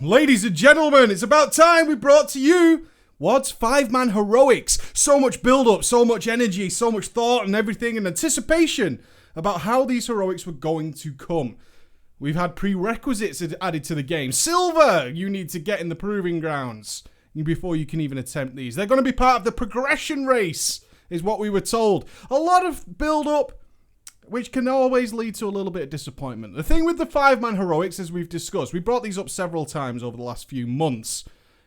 Ladies and gentlemen, it's about time we brought to you WoD's 5-man heroics. So much build-up, so much energy, so much thought and everything and anticipation about how these heroics were going to come. We've had prerequisites added to the game. Silver, you need to get in the proving grounds before you can even attempt these. They're going to be part of the progression race, is what we were told. A lot of build-up, which can always lead to a little bit of disappointment. The thing with the 5-man heroics, as we've discussed, we brought these up several times over the last few months,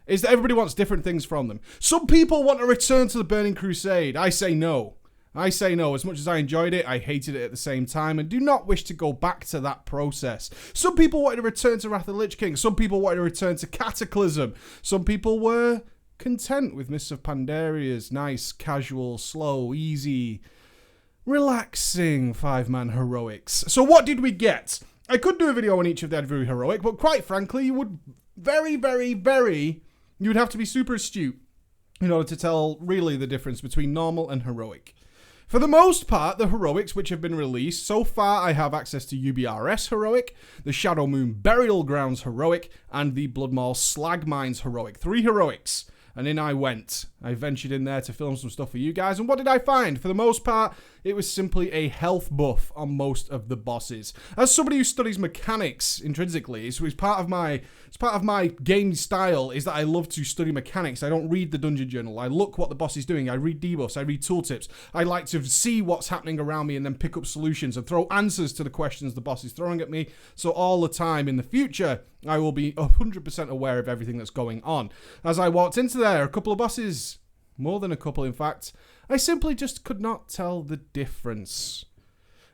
is that everybody wants different things from them. Some people want to return to the Burning Crusade. I say no. I say no. As much as I enjoyed it, I hated it at the same time and do not wish to go back to that process. Some people wanted to return to Wrath of the Lich King. Some people wanted to return to Cataclysm. Some people were content with Mists of Pandaria's nice, casual, slow, easy, relaxing 5-man heroics. So what did we get? I could do a video on each of the every heroic, but quite frankly, you would you would have to be super astute in order to tell really the difference between normal and heroic. For the most part, the heroics which have been released, so far I have access to UBRS heroic, the Shadow Moon Burial Grounds heroic, and the Bloodmaw Slag Mines heroic. 3 heroics. And in I went. I ventured in there to film some stuff for you guys. And what did I find? For the most part, it was simply a health buff on most of the bosses. As somebody who studies mechanics intrinsically, it's part of my game style is that I love to study mechanics. I don't read the dungeon journal. I look what the boss is doing. I read debuffs. I read tooltips. I like to see what's happening around me and then pick up solutions and throw answers to the questions the boss is throwing at me. So all the time in the future, I will be 100% aware of everything that's going on. As I walked into there, a couple of bosses, more than a couple in fact, I simply just could not tell the difference.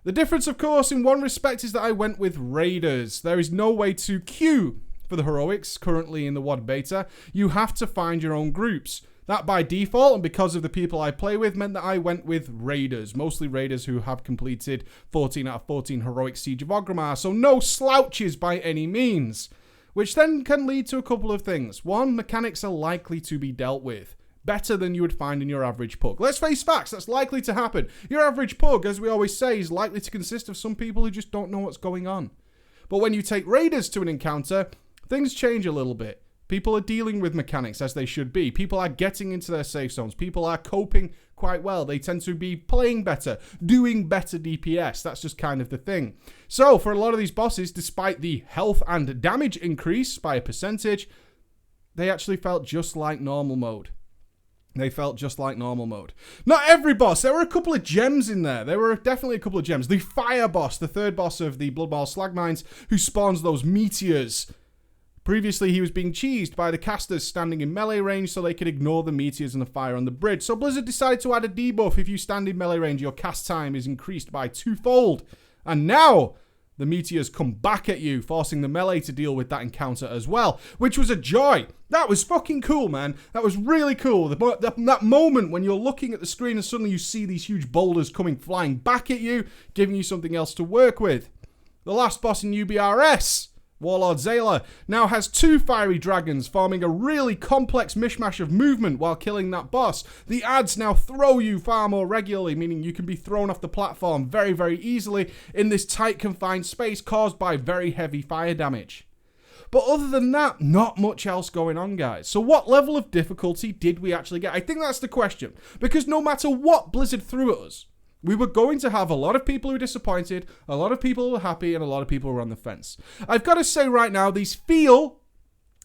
The difference, of course, in one respect is that I went with raiders. There is no way to queue for the heroics currently in the WoD beta. You have to find your own groups. That by default and because of the people I play with meant that I went with raiders. Mostly raiders who have completed 14 out of 14 heroic Siege of Orgrimmar. So no slouches by any means. Which then can lead to a couple of things. One, mechanics are likely to be dealt with better than you would find in your average pug. Let's face facts, that's likely to happen. Your average pug, as we always say, is likely to consist of some people who just don't know what's going on. But when you take raiders to an encounter, things change a little bit. People are dealing with mechanics as they should be. People are getting into their safe zones. People are coping quite well. They tend to be playing better, doing better DPS. That's just kind of the thing. So for a lot of these bosses, despite the health and damage increase by a percentage, they actually felt just like normal mode. They felt just like normal mode. Not every boss. There were a couple of gems in there. There were definitely a couple of gems. The fire boss, the third boss of the Bloodmaw Slag Mines, who spawns those meteors. Previously, he was being cheesed by the casters standing in melee range so they could ignore the meteors and the fire on the bridge. So Blizzard decided to add a debuff. If you stand in melee range, your cast time is increased by 2-fold. And now the meteors come back at you, forcing the melee to deal with that encounter as well, which was a joy. That was fucking cool, man. That was really cool. That moment when you're looking at the screen and suddenly you see these huge boulders coming flying back at you, giving you something else to work with. The last boss in UBRS, Warlord Zayla, now has 2 fiery dragons, forming a really complex mishmash of movement while killing that boss. The adds now throw you far more regularly, meaning you can be thrown off the platform very, very easily in this tight, confined space caused by very heavy fire damage. But other than that, not much else going on, guys. So what level of difficulty did we actually get? I think that's the question. Because no matter what Blizzard threw at us, we were going to have a lot of people who were disappointed, a lot of people who were happy, and a lot of people who were on the fence. I've got to say right now, these feel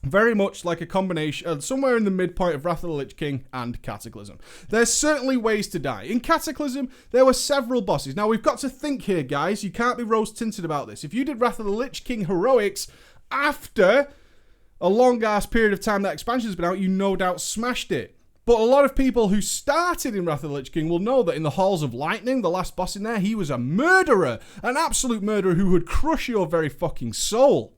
very much like a combination, somewhere in the midpoint of Wrath of the Lich King and Cataclysm. There's certainly ways to die. In Cataclysm, there were several bosses. Now, we've got to think here, guys. You can't be rose-tinted about this. If you did Wrath of the Lich King heroics after a long-ass period of time that expansion's been out, you no doubt smashed it. But a lot of people who started in Wrath of the Lich King will know that in the Halls of Lightning, the last boss in there, he was a murderer. An absolute murderer who would crush your very fucking soul.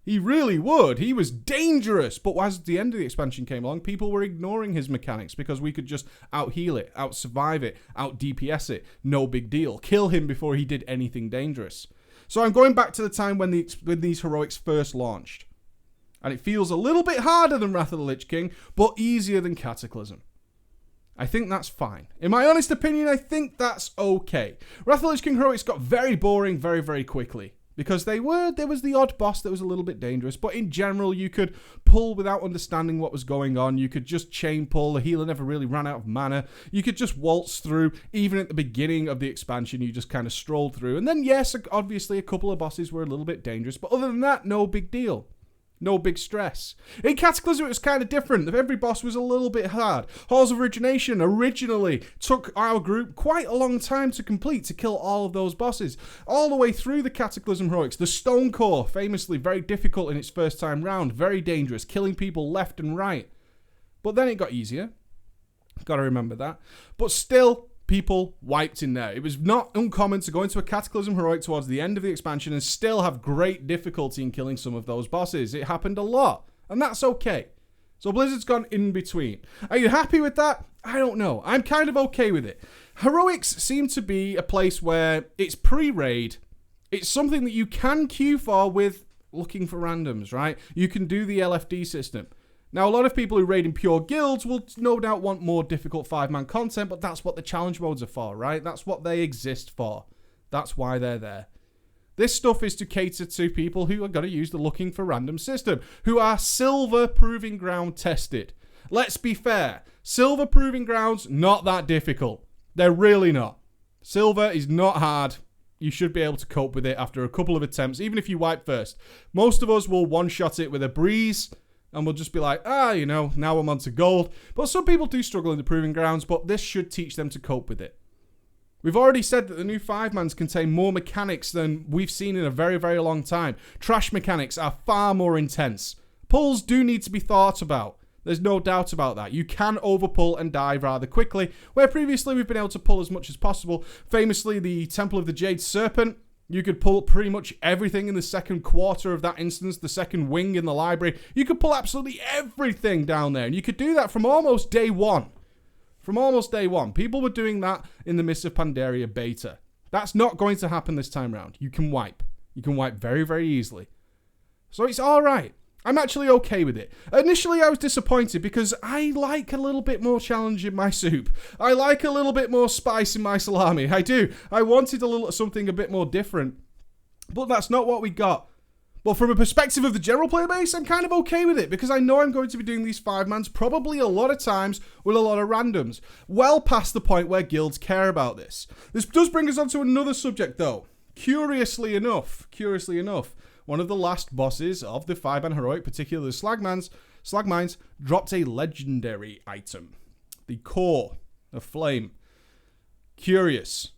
He really would. He was dangerous. But as the end of the expansion came along, people were ignoring his mechanics because we could just out-heal it, out-survive it, out-DPS it. No big deal. Kill him before he did anything dangerous. So I'm going back to the time when these heroics first launched. And it feels a little bit harder than Wrath of the Lich King, but easier than Cataclysm. I think that's fine. In my honest opinion, I think that's okay. Wrath of the Lich King heroics got very boring very, very quickly. Because there was the odd boss that was a little bit dangerous, but in general, you could pull without understanding what was going on. You could just chain pull. The healer never really ran out of mana. You could just waltz through. Even at the beginning of the expansion, you just kind of strolled through. And then, yes, obviously, a couple of bosses were a little bit dangerous, but other than that, no big deal. No big stress. In Cataclysm, it was kind of different. Every boss was a little bit hard. Halls of Origination originally took our group quite a long time to complete, to kill all of those bosses. All the way through the Cataclysm heroics. The Stone Core, famously very difficult in its first time round. Very dangerous, killing people left and right. But then it got easier. Gotta remember that. But still, people wiped in there. It was not uncommon to go into a Cataclysm heroic towards the end of the expansion and still have great difficulty in killing some of those bosses. It happened a lot, and that's okay. So Blizzard's gone in between. Are you happy with that? I don't know. I'm kind of okay with it. Heroics seem to be a place where it's pre-raid. It's something that you can queue for with looking for randoms, right? You can do the LFD system. Now, a lot of people who raid in pure guilds will no doubt want more difficult 5-man content, but that's what the challenge modes are for, right? That's what they exist for. That's why they're there. This stuff is to cater to people who are going to use the looking for random system, who are silver proving ground tested. Let's be fair. Silver proving grounds, not that difficult. They're really not. Silver is not hard. You should be able to cope with it after a couple of attempts, even if you wipe first. Most of us will one-shot it with a breeze, and we'll just be like, now I'm on to gold. But some people do struggle in the proving grounds, but this should teach them to cope with it. We've already said that the new 5-mans contain more mechanics than we've seen in a very, very long time. Trash mechanics are far more intense. Pulls do need to be thought about. There's no doubt about that. You can overpull and die rather quickly, where previously we've been able to pull as much as possible. Famously, the Temple of the Jade Serpent. You could pull pretty much everything in the second quarter of that instance, the second wing in the library. You could pull absolutely everything down there, and you could do that from almost day one. From almost day one. People were doing that in the Mists of Pandaria beta. That's not going to happen this time around. You can wipe. You can wipe very, very easily. So it's alright. I'm actually okay with it. Initially, I was disappointed because I like a little bit more challenge in my soup. I like a little bit more spice in my salami. I do. I wanted something a bit more different. But that's not what we got. But from a perspective of the general player base, I'm kind of okay with it because I know I'm going to be doing these 5-mans probably a lot of times with a lot of randoms. Well past the point where guilds care about this. This does bring us on to another subject though. Curiously enough, one of the last bosses of the 5-man heroic, particularly the Slag Mines, dropped a legendary item. The Core of Flame. Curious.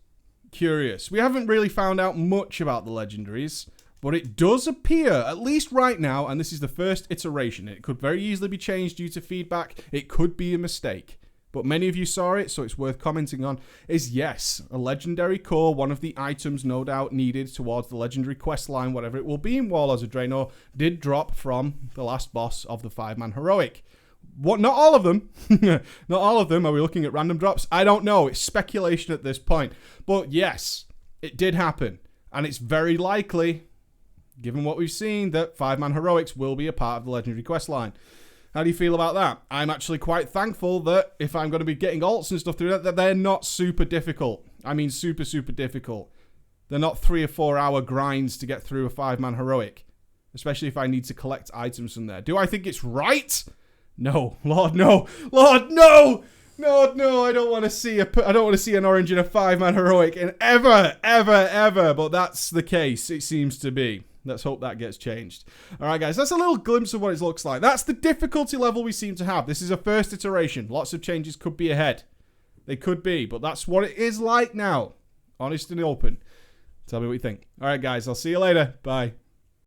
We haven't really found out much about the legendaries, but it does appear, at least right now, and this is the first iteration, it could very easily be changed due to feedback, it could be a mistake. But many of you saw it, so it's worth commenting on, is yes, a legendary core, one of the items no doubt needed towards the legendary quest line, whatever it will be in Warlords of Draenor, did drop from the last boss of the 5-man heroic. What? Not all of them. Not all of them. Are we looking at random drops? I don't know. It's speculation at this point. But yes, it did happen. And it's very likely, given what we've seen, that 5-man heroics will be a part of the legendary quest line. How do you feel about that? I'm actually quite thankful that if I'm going to be getting alts and stuff through that they're not super difficult. I mean super, super difficult. They're not 3 or 4 hour grinds to get through a 5-man heroic. Especially if I need to collect items from there. Do I think it's right? No. Lord, no. Lord, no! No, I don't want to see an orange in a 5-man heroic in ever. But that's the case, it seems to be. Let's hope that gets changed. Alright guys, that's a little glimpse of what it looks like. That's the difficulty level we seem to have. This is a first iteration. Lots of changes could be ahead. They could be, but that's what it is like now. Honest and open. Tell me what you think. Alright guys, I'll see you later. Bye.